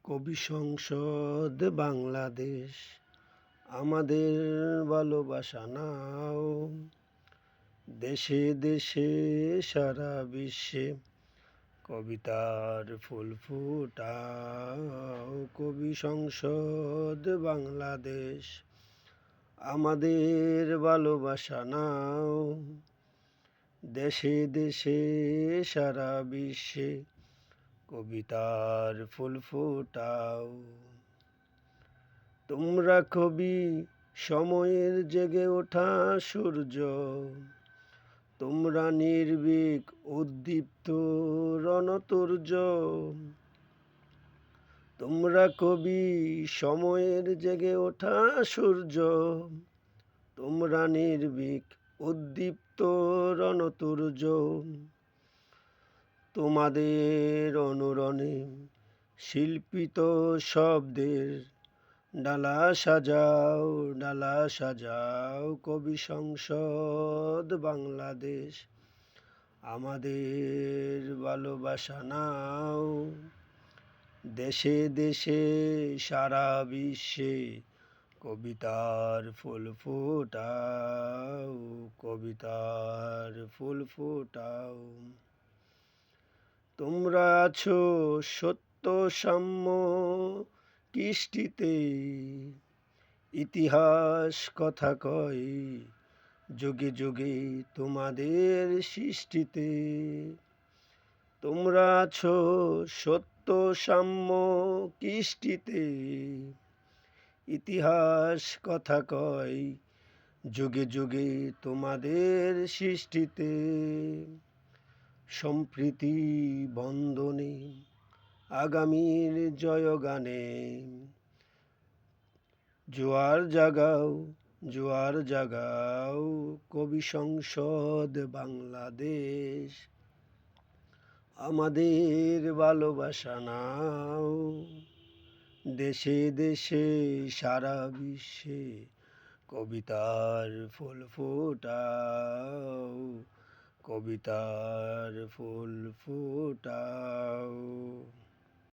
কবি সংসদ বাংলাদেশ আমাদের ভালোবাসা নাও। দেশে দেশে সারা বিশ্বে কবিতার ফুল ফুটাও। কবি সংসদ বাংলাদেশ আমাদের ভালোবাসা নাও। দেশে দেশে সারা বিশ্বে কবিতার ফুল ফোটাও। তোমরা কবি সময়ের জেগে ওঠা সূর্য, তোমরা নির্ভীক উদ্দীপ্ত রণতুর্য। তোমরা কবি সময়ের জেগে ওঠা সূর্য, তোমরা নির্ভীক উদ্দীপ্ত রণতুর্য। তোমাদের অনুরণে শিল্পিত শব্দের ডালা সাজাও, ডালা সাজাও। কবি সংসদ বাংলাদেশ আমাদের ভালোবাসা নাও। দেশে দেশে সারা বিশ্বে কবিতার ফুল ফোটাও, কবিতার ফুল ফোটাও। তোমরা আছো সত্য সাম্য কৃষ্টিতে, ইতিহাস কথা কয় যুগে যুগে তোমাদের সৃষ্টিতে। তোমরা আছো সত্য সাম্য কৃষ্টিতে, ইতিহাস কথা কয় যুগে যুগে তোমাদের সৃষ্টিতে। সম্প্রীতি বন্দনে আগামীর জয়গানে জোয়ার জাগাও, জোয়ার জাগাও। কবি সংসদ বাংলাদেশ আমাদের ভালোবাসা নাও। দেশে দেশে সারা বিশ্বে কবিতার ফুল ফোটাও, কবিতার ফুল ফোটাও।